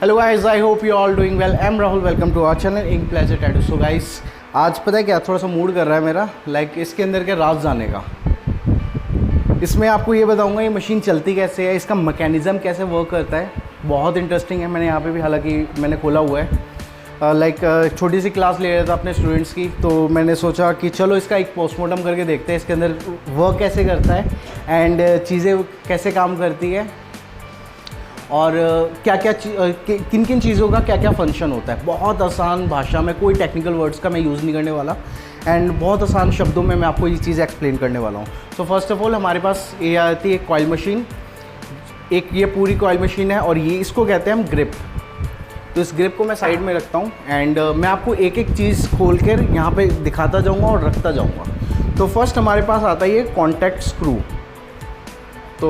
Hello guys, I hope you all doing well. I am Rahul, welcome to our channel ink pleasure tattoo. So guys, आज पता है क्या, थोड़ा सा mood कर रहा है मेरा इसके अंदर के राज जाने का। इसमें आपको ये बताऊंगा ये मशीन चलती कैसे है, इसका मैकेनिज़्म कैसे वर्क करता है। बहुत इंटरेस्टिंग है। मैंने यहाँ पे भी हालांकि मैंने खोला हुआ है, छोटी सी क्लास ले रहा था अपने स्टूडेंट्स की, तो मैंने सोचा कि चलो इसका एक पोस्टमार्टम करके देखते हैं इसके अंदर वर्क कैसे करता है एंड चीज़ें कैसे काम करती है और क्या क्या किन किन चीज़ों का क्या क्या फंक्शन होता है। बहुत आसान भाषा में, कोई टेक्निकल वर्ड्स का मैं यूज़ नहीं करने वाला एंड बहुत आसान शब्दों में मैं आपको ये चीज़ एक्सप्लेन करने वाला हूँ। सो फर्स्ट ऑफ ऑल हमारे पास ये आती है कॉइल मशीन। एक ये पूरी कॉइल मशीन है और ये इसको कहते हैं हम ग्रिप। तो इस ग्रिप को मैं साइड में रखता हूँ एंड मैं आपको एक एक चीज़ खोल कर यहाँ पर दिखाता जाऊँगा और रखता जाऊँगा। तो फर्स्ट हमारे पास आता है ये कॉन्टैक्ट स्क्रू। तो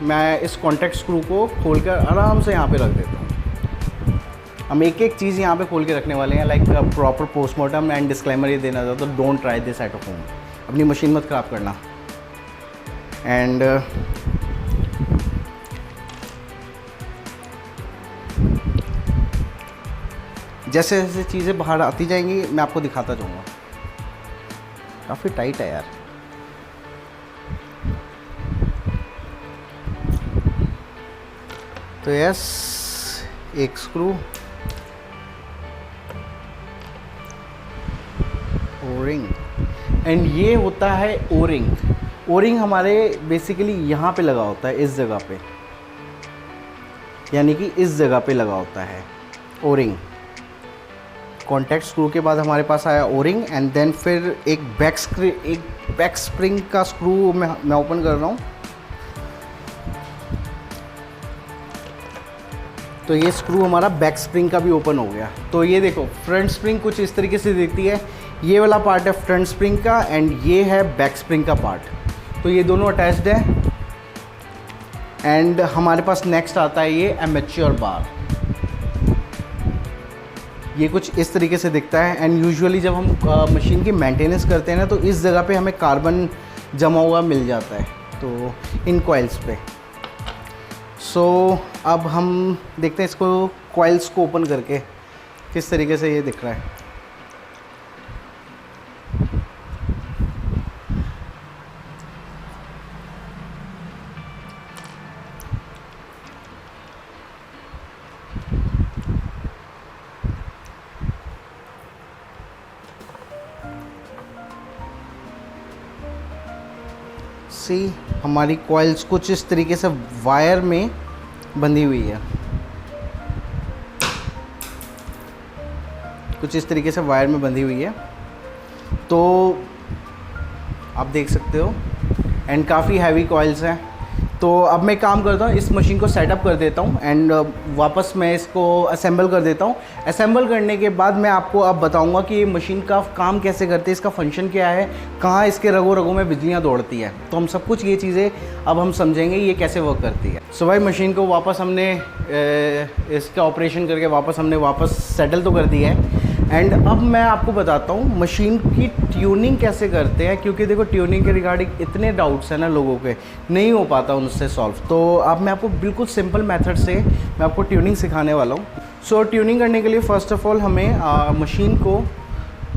मैं इस कॉन्टैक्ट स्क्रू को खोलकर आराम से यहाँ पे रख देता हूँ। हम एक एक चीज़ यहाँ पे खोल के रखने वाले हैं, like proper postmortem and disclaimer ये देना चाहता हूँ, don't try this at home. अपनी मशीन मत ख़राब करना। एंड जैसे जैसे चीज़ें बाहर आती जाएंगी मैं आपको दिखाता जाऊँगा। काफ़ी टाइट है यार। तो यस, एक स्क्रू, ओरिंग, एंड ये होता है ओरिंग। ओरिंग हमारे बेसिकली यहाँ पे लगा होता है, इस जगह पे, यानी कि इस जगह पे लगा होता है ओरिंग। कॉन्टैक्ट स्क्रू के बाद हमारे पास आया ओरिंग एंड देन फिर एक बैक स्प्रिंग का स्क्रू मैं ओपन कर रहा हूँ। तो ये स्क्रू हमारा बैक स्प्रिंग का भी ओपन हो गया। तो ये देखो, फ्रंट स्प्रिंग कुछ इस तरीके से दिखती है। ये वाला पार्ट है फ्रंट स्प्रिंग का एंड ये है बैक स्प्रिंग का पार्ट। तो ये दोनों अटैच्ड है। एंड हमारे पास नेक्स्ट आता है ये एमेच्योर बार। ये कुछ इस तरीके से दिखता है एंड यूजुअली जब हम मशीन की मेंटेनेंस करते हैं ना, तो इस जगह पे हमें कार्बन जमा हुआ मिल जाता है, तो इन कॉइल्स पे। सो अब हम देखते हैं इसको कॉइल्स को ओपन करके किस तरीके से ये दिख रहा है। सी, हमारी कॉइल्स कुछ इस तरीके से वायर में बंधी हुई है। कुछ इस तरीके से वायर में बंधी हुई है, तो आप देख सकते हो एंड काफ़ी हैवी कॉइल्स हैं। तो अब मैं काम करता हूँ, इस मशीन को सेटअप कर देता हूँ एंड वापस मैं इसको असेंबल कर देता हूँ। असेंबल करने के बाद मैं आपको अब बताऊँगा कि ये मशीन का काम कैसे करती है, इसका फंक्शन क्या है, कहाँ इसके रगों रगों में बिजलियाँ दौड़ती है। तो हम सब कुछ ये चीज़ें अब हम समझेंगे ये कैसे वर्क करती है। सो भाई, मशीन को वापस हमने इसका ऑपरेशन करके वापस सेटल तो कर दिया है एंड अब मैं आपको बताता हूँ मशीन की ट्यूनिंग कैसे करते हैं, क्योंकि देखो ट्यूनिंग के रिगार्डिंग इतने डाउट्स हैं ना लोगों के, नहीं हो पाता उनसे सॉल्व। तो अब मैं आपको बिल्कुल सिंपल मेथड से मैं आपको ट्यूनिंग सिखाने वाला हूँ। सो ट्यूनिंग करने के लिए फ़र्स्ट ऑफ ऑल हमें मशीन को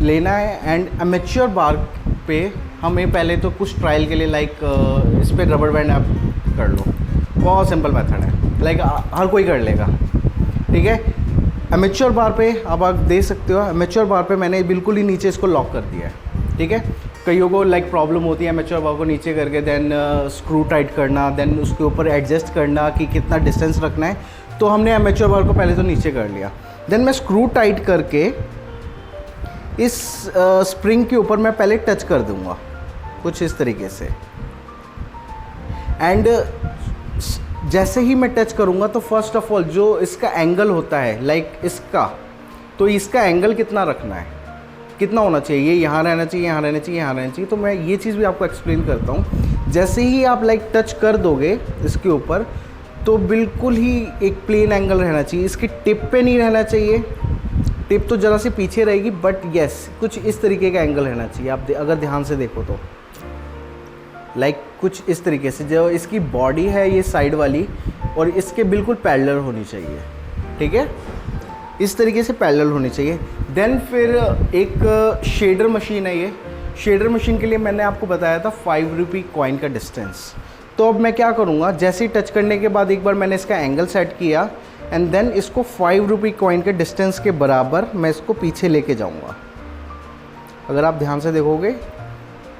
लेना है एंड एमेच्योर बार पे हमें पहले तो कुछ ट्रायल के लिए इस पर रबर बैंड आप कर लो। बहुत सिंपल मेथड है, हर कोई कर लेगा, ठीक है। एमेच्योर बार पे अब आप देख सकते हो, एमेच्योर बार पे मैंने बिल्कुल ही नीचे इसको लॉक कर दिया है, ठीक है। कईयों को प्रॉब्लम होती है एमेच्योर बार को नीचे करके देन स्क्रू टाइट करना, देन उसके ऊपर एडजस्ट करना कि कितना डिस्टेंस रखना है। तो हमने एमेच्योर बार को पहले तो नीचे कर लिया, देन मैं स्क्रू टाइट करके इस स्प्रिंग के ऊपर मैं पहले टच कर दूँगा कुछ इस तरीके से। एंड जैसे ही मैं टच करूँगा तो फर्स्ट ऑफ ऑल जो इसका एंगल होता है इसका, तो इसका एंगल कितना रखना है, कितना होना चाहिए, ये यहाँ रहना चाहिए, यहाँ रहना चाहिए, यहाँ रहना चाहिए। तो मैं ये चीज़ भी आपको एक्सप्लेन करता हूँ। जैसे ही आप टच कर दोगे इसके ऊपर, तो बिल्कुल ही एक प्लेन एंगल रहना चाहिए, इसकी टिप पे नहीं रहना चाहिए। टिप तो ज़रा सी पीछे रहेगी, बट यस कुछ इस तरीके का एंगल रहना चाहिए। आप अगर ध्यान से देखो तो कुछ इस तरीके से, जो इसकी बॉडी है ये साइड वाली और इसके बिल्कुल पैरेलल होनी चाहिए। ठीक है, इस तरीके से पैरेलल होनी चाहिए। देन फिर एक शेडर मशीन है। ये शेडर मशीन के लिए मैंने आपको बताया था 5 रुपये कॉइन का डिस्टेंस। तो अब मैं क्या करूँगा, जैसे ही टच करने के बाद एक बार मैंने इसका एंगल सेट किया एंड देन इसको 5 रुपये कॉइन के डिस्टेंस के बराबर मैं इसको पीछे लेके जाऊँगा। अगर आप ध्यान से देखोगे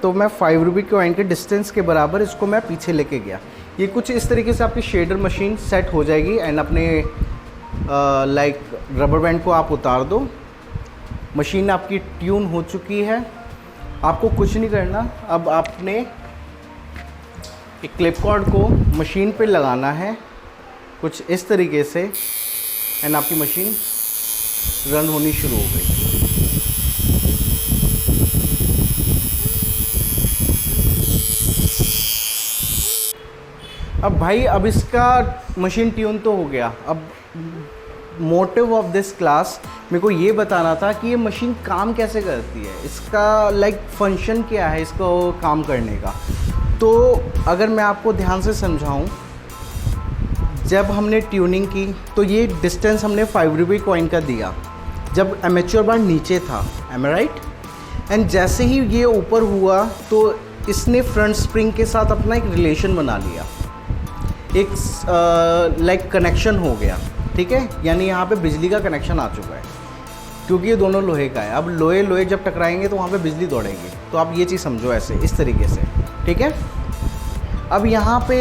तो मैं 5 रुपये कॉइन के डिस्टेंस के बराबर इसको मैं पीछे लेके गया। ये कुछ इस तरीके से आपकी शेडर मशीन सेट हो जाएगी एंड अपने लाइक रबर बैंड को आप उतार दो। मशीन आपकी ट्यून हो चुकी है, आपको कुछ नहीं करना। अब आपने एक क्लिप कॉर्ड को मशीन पे लगाना है कुछ इस तरीके से एंड आपकी मशीन रन होनी शुरू हो गई। अब भाई अब इसका मशीन ट्यून तो हो गया। अब मोटिव ऑफ दिस क्लास मेरे को ये बताना था कि ये मशीन काम कैसे करती है, इसका लाइक फंक्शन क्या है इसको काम करने का। तो अगर मैं आपको ध्यान से समझाऊं, जब हमने ट्यूनिंग की तो ये डिस्टेंस हमने 5 रुपये कॉइन का दिया जब एमेच्योर बार नीचे था, एम आई राइट। एंड जैसे ही ये ऊपर हुआ तो इसने फ्रंट स्प्रिंग के साथ अपना एक रिलेशन बना लिया, एक लाइक कनेक्शन हो गया, ठीक है। यानी यहाँ पे बिजली का कनेक्शन आ चुका है क्योंकि ये दोनों लोहे का है। अब लोहे जब टकराएंगे तो वहाँ पे बिजली दौड़ेगी। तो आप ये चीज़ समझो ऐसे इस तरीके से, ठीक है। अब यहाँ पे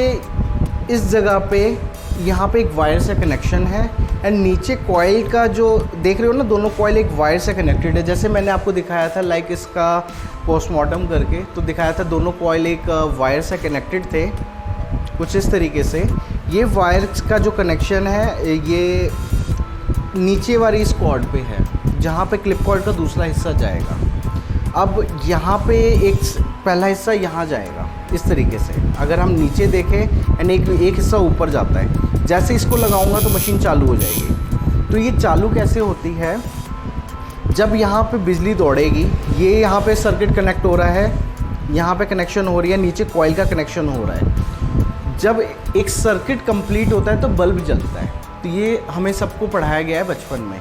इस जगह पे यहाँ पे एक वायर से कनेक्शन है एंड नीचे कॉइल का जो देख रहे हो ना, दोनों कॉइल एक वायर से कनेक्टेड है। जैसे मैंने आपको दिखाया था लाइक इसका पोस्टमार्टम करके, तो दिखाया था दोनों कॉइल एक वायर से कनेक्टेड थे कुछ इस तरीके से। ये वायर का जो कनेक्शन है ये नीचे वाली इस कॉर्ड पे है जहाँ पे क्लिप कॉर्ड का दूसरा हिस्सा जाएगा। अब यहाँ पे एक पहला हिस्सा यहाँ जाएगा इस तरीके से। अगर हम नीचे देखें एंड एक हिस्सा ऊपर जाता है। जैसे इसको लगाऊंगा तो मशीन चालू हो जाएगी। तो ये चालू कैसे होती है, जब यहाँ पे बिजली दौड़ेगी, ये यहाँ पे सर्किट कनेक्ट हो रहा है, यहाँ पे कनेक्शन हो रही है, नीचे कॉइल का कनेक्शन हो रहा है। जब एक सर्किट कंप्लीट होता है तो बल्ब जलता है। तो ये हमें सबको पढ़ाया गया है बचपन में।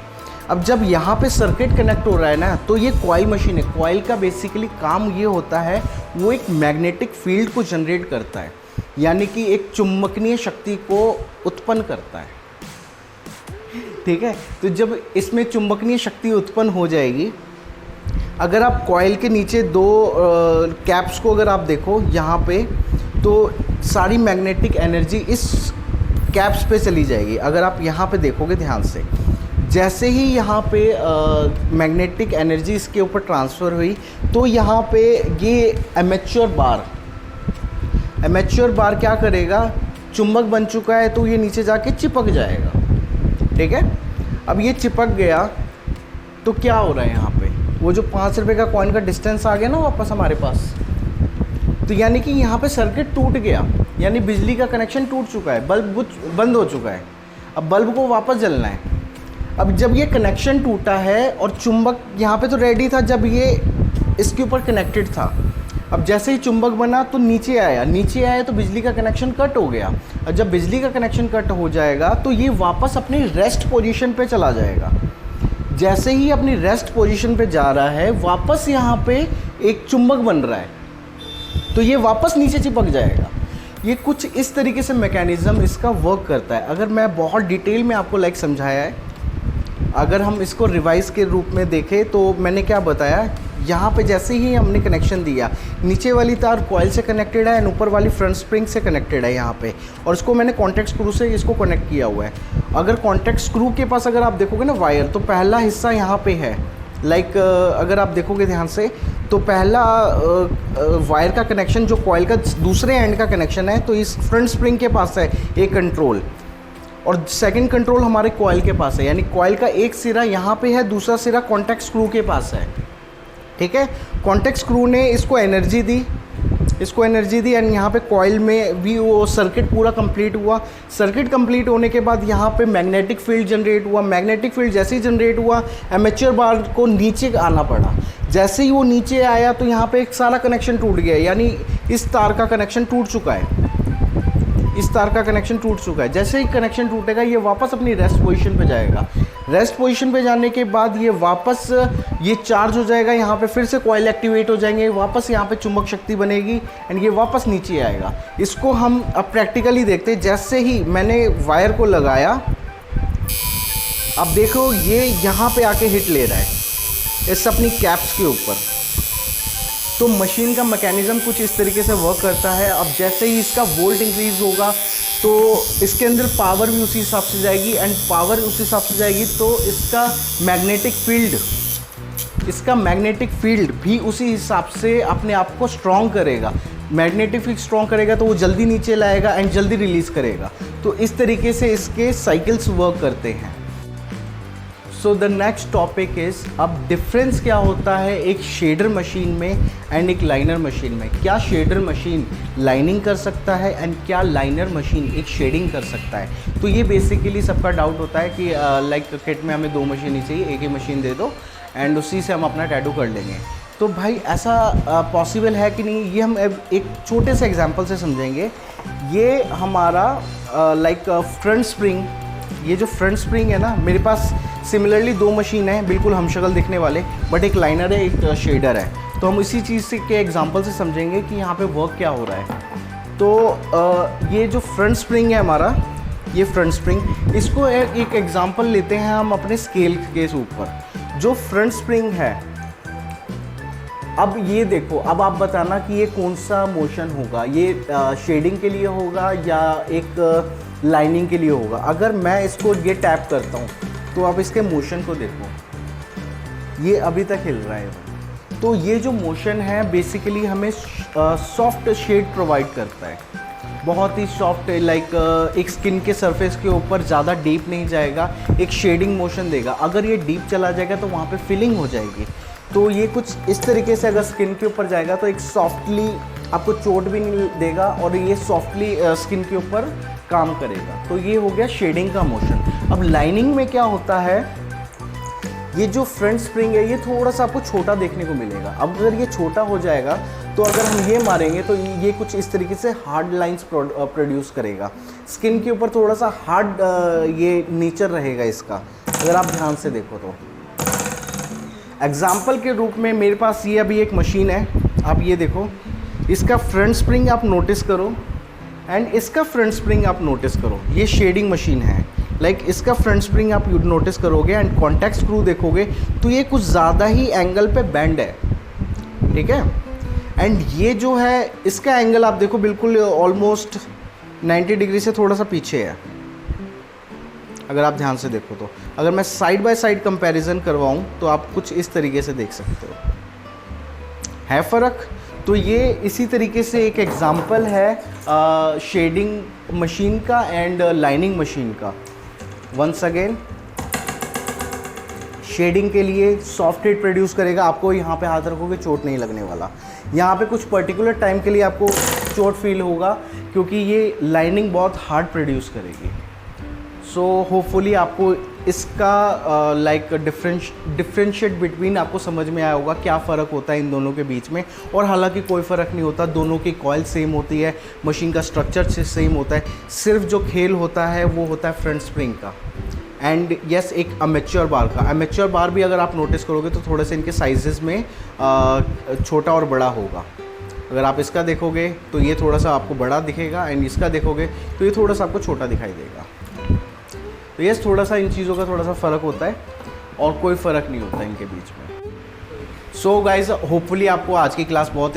अब जब यहाँ पे सर्किट कनेक्ट हो रहा है ना, तो ये कॉइल मशीन है। कॉइल का बेसिकली काम ये होता है, वो एक मैग्नेटिक फील्ड को जनरेट करता है, यानी कि एक चुंबकीय शक्ति को उत्पन्न करता है, ठीक है। तो जब इसमें चुंबकीय शक्ति उत्पन्न हो जाएगी, अगर आप कॉइल के नीचे दो कैप्स को अगर आप देखो यहाँ पे, तो सारी मैग्नेटिक एनर्जी इस कैप्स पे चली जाएगी। अगर आप यहाँ पे देखोगे ध्यान से, जैसे ही यहाँ पे मैग्नेटिक एनर्जी इसके ऊपर ट्रांसफ़र हुई तो यहाँ पे ये एमेच्योर बार क्या करेगा, चुंबक बन चुका है तो ये नीचे जाके चिपक जाएगा, ठीक है। अब ये चिपक गया तो क्या हो रहा है यहाँ पे, वो जो 5 रुपये का कॉइन का डिस्टेंस आ गया ना वापस हमारे पास। तो यानी कि यहाँ पे सर्किट टूट गया, यानी बिजली का कनेक्शन टूट चुका है, बल्ब बंद हो चुका है। अब बल्ब को वापस जलना है। अब जब ये कनेक्शन टूटा है और चुंबक यहाँ पे तो रेडी था जब ये इसके ऊपर कनेक्टेड था, अब जैसे ही चुंबक बना तो नीचे आया तो बिजली का कनेक्शन कट हो गया। और जब बिजली का कनेक्शन कट हो जाएगा तो ये वापस अपनी रेस्ट पोजीशन पे चला जाएगा। जैसे ही अपनी रेस्ट पोजीशन पे जा रहा है, वापस यहाँ पे एक चुंबक बन रहा है, तो ये वापस नीचे चिपक जाएगा। ये कुछ इस तरीके से मैकेनिज़्म इसका वर्क करता है। अगर मैं बहुत डिटेल में आपको लाइक समझाया है, अगर हम इसको रिवाइज के रूप में देखें तो मैंने क्या बताया, यहाँ पे जैसे ही हमने कनेक्शन दिया, नीचे वाली तार कॉइल से कनेक्टेड है एंड ऊपर वाली फ्रंट स्प्रिंग से कनेक्टेड है यहाँ पे, और इसको मैंने कॉन्टैक्ट स्क्रू से इसको कनेक्ट किया हुआ है। अगर कॉन्टैक्ट स्क्रू के पास अगर आप देखोगे ना वायर, तो पहला हिस्सा यहाँ पे है, लाइक अगर आप देखोगे ध्यान से तो पहला वायर का कनेक्शन जो कॉइल का दूसरे एंड का कनेक्शन है, तो इस फ्रंट स्प्रिंग के पास है एक कंट्रोल, और सेकंड कंट्रोल हमारे कॉइल के पास है। यानी कॉइल का एक सिरा यहाँ पे है, दूसरा सिरा कॉन्टैक्ट स्क्रू के पास है, ठीक है। कॉन्टैक्ट स्क्रू ने इसको एनर्जी दी एंड यहाँ पे कॉइल में भी वो सर्किट पूरा कंप्लीट हुआ। सर्किट कंप्लीट होने के बाद यहाँ पे मैग्नेटिक फील्ड जनरेट हुआ। मैग्नेटिक फील्ड जैसे ही जनरेट हुआ, एमेच्योर बार को नीचे आना पड़ा। जैसे ही वो नीचे आया तो यहाँ पे एक सारा कनेक्शन टूट गया, यानी इस तार का कनेक्शन टूट चुका है। इस तार का कनेक्शन टूट चुका है। जैसे ही कनेक्शन टूटेगा ये वापस अपनी रेस्ट पोजीशन पे जाएगा। रेस्ट पोजीशन पे जाने के बाद ये वापस ये चार्ज हो जाएगा, यहाँ पे फिर से कॉइल एक्टिवेट हो जाएंगे, वापस यहाँ पे चुंबक शक्ति बनेगी एंड ये वापस नीचे आएगा। इसको हम अब प्रैक्टिकली देखते हैं। जैसे ही मैंने वायर को लगाया, अब देखो ये यहाँ पे आके हिट ले रहा है इस अपनी कैप्स के ऊपर। तो मशीन का मैकेनिज़्म कुछ इस तरीके से वर्क करता है। अब जैसे ही इसका वोल्ट इंक्रीज़ होगा तो इसके अंदर पावर भी उसी हिसाब से जाएगी एंड पावर उसी हिसाब से जाएगी तो इसका मैग्नेटिक फील्ड भी उसी हिसाब से अपने आप को स्ट्रॉन्ग करेगा। मैग्नेटिक फील्ड स्ट्रॉन्ग करेगा तो वो जल्दी नीचे लाएगा एंड जल्दी रिलीज़ करेगा। तो इस तरीके से इसके साइकिल्स वर्क करते हैं। So the next topic is अब डिफरेंस क्या होता है एक शेडर मशीन में एंड एक लाइनर मशीन में। क्या शेडर मशीन लाइनिंग कर सकता है एंड क्या लाइनर मशीन एक शेडिंग कर सकता है। तो ये बेसिकली सबका डाउट होता है कि लाइक किट में हमें 2 मशीन ही चाहिए, एक ही मशीन दे दो एंड उसी से हम अपना टैटू कर लेंगे। तो भाई ऐसा पॉसिबल है कि नहीं, ये हम एक छोटे से एग्जांपल से समझेंगे। ये हमारा लाइक फ्रंट स्प्रिंग, ये जो फ्रंट स्प्रिंग है ना, मेरे पास सिमिलरली 2 मशीन है बिल्कुल हमशक्ल दिखने वाले, बट एक लाइनर है एक शेडर है। तो हम इसी चीज़ से के एग्जांपल से समझेंगे कि यहाँ पे वर्क क्या हो रहा है। तो ये जो फ्रंट स्प्रिंग है हमारा, ये फ्रंट स्प्रिंग, इसको एक एग्जांपल लेते हैं हम अपने स्केल के ऊपर। जो फ्रंट स्प्रिंग है, अब ये देखो, अब आप बताना कि ये कौन सा मोशन होगा, ये शेडिंग के लिए होगा या एक लाइनिंग के लिए होगा। अगर मैं इसको ये टैप करता हूँ तो आप इसके मोशन को देखो, ये अभी तक हिल रहा है। तो ये जो मोशन है बेसिकली हमें सॉफ्ट शेड प्रोवाइड करता है, बहुत ही सॉफ्ट, लाइक एक स्किन के सरफेस के ऊपर ज़्यादा डीप नहीं जाएगा, एक शेडिंग मोशन देगा। अगर ये डीप चला जाएगा तो वहाँ पे फिलिंग हो जाएगी। तो ये कुछ इस तरीके से अगर स्किन के ऊपर जाएगा तो एक सॉफ्टली, आपको चोट भी नहीं देगा और ये सॉफ्टली स्किन के ऊपर काम करेगा। तो ये हो गया शेडिंग का मोशन। अब लाइनिंग में क्या होता है, ये जो फ्रंट स्प्रिंग है ये थोड़ा सा आपको छोटा देखने को मिलेगा। अब अगर ये छोटा हो जाएगा तो अगर हम ये मारेंगे तो ये कुछ इस तरीके से हार्ड लाइंस प्रोड्यूस करेगा। स्किन के ऊपर थोड़ा सा हार्ड ये नेचर रहेगा इसका, अगर आप ध्यान से देखो तो। एग्जाम्पल के रूप में मेरे पास ये अभी एक मशीन है, आप ये देखो, इसका फ्रंट स्प्रिंग आप नोटिस करो एंड इसका फ्रंट स्प्रिंग आप नोटिस करो। ये शेडिंग मशीन है, लाइक इसका फ्रंट स्प्रिंग आप नोटिस करोगे एंड कॉन्टैक्ट स्क्रू देखोगे तो ये कुछ ज़्यादा ही एंगल पे बेंड है, ठीक है। एंड ये जो है इसका एंगल आप देखो बिल्कुल ऑलमोस्ट 90 डिग्री से थोड़ा सा पीछे है, अगर आप ध्यान से देखो तो। अगर मैं साइड बाय साइड कंपैरिजन करवाऊँ तो आप कुछ इस तरीके से देख सकते हो, है फ़र्क। तो ये इसी तरीके से एक एग्जाम्पल है शेडिंग मशीन का एंड लाइनिंग मशीन का। वंस अगेन, शेडिंग के लिए सॉफ्ट हिट प्रोड्यूस करेगा, आपको यहाँ पे हाथ रखोगे चोट नहीं लगने वाला। यहाँ पे कुछ पर्टिकुलर टाइम के लिए आपको चोट फील होगा क्योंकि ये लाइनिंग बहुत हार्ड प्रोड्यूस करेगी। सो होपफुली आपको इसका लाइक डिफरेंशिएट बिटवीन आपको समझ में आया होगा क्या फ़र्क होता है इन दोनों के बीच में। और हालांकि कोई फ़र्क नहीं होता, दोनों की कॉइल सेम होती है, मशीन का स्ट्रक्चर सेम होता है, सिर्फ जो खेल होता है वो होता है फ्रंट स्प्रिंग का एंड यस एक अमेच्योर बार का। अमेच्योर बार भी अगर आप नोटिस करोगे तो थोड़े से इनके साइजेस में छोटा और बड़ा होगा। अगर आप इसका देखोगे तो ये थोड़ा सा आपको बड़ा दिखेगा एंड इसका देखोगे तो ये थोड़ा सा आपको छोटा दिखाई देगा। तो यस थोड़ा सा इन चीज़ों का थोड़ा सा फ़र्क होता है और कोई फ़र्क नहीं होता इनके बीच में। सो गाइज़, होपफुली आपको आज की क्लास बहुत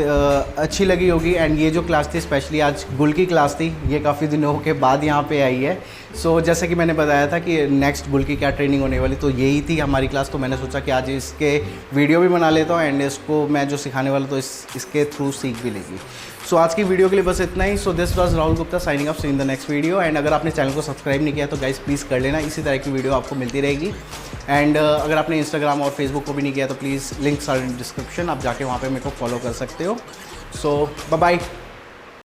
अच्छी लगी होगी एंड ये जो क्लास थी स्पेशली आज गुल की क्लास थी, ये काफ़ी दिनों के बाद यहाँ पे आई है। सो जैसे कि मैंने बताया था कि नेक्स्ट गुल की क्या ट्रेनिंग होने वाली, तो यही थी हमारी क्लास। तो मैंने सोचा कि आज इसके वीडियो भी बना लेता हूँ एंड इसको मैं जो सिखाने वाला तो इसके थ्रू सीख भी लेगी। सो आज की वीडियो के लिए बस इतना ही। So this was Rahul Gupta signing off, see in the next video. And अगर आपने चैनल को सब्सक्राइब नहीं किया तो गाइस प्लीज़ कर लेना, इसी तरह की वीडियो आपको मिलती रहेगी। एंड अगर आपने इंस्टाग्राम और फेसबुक को भी नहीं किया तो please links are in description, आप जाके वहाँ पे मेरे को फॉलो कर सकते हो। सो बाय बाय।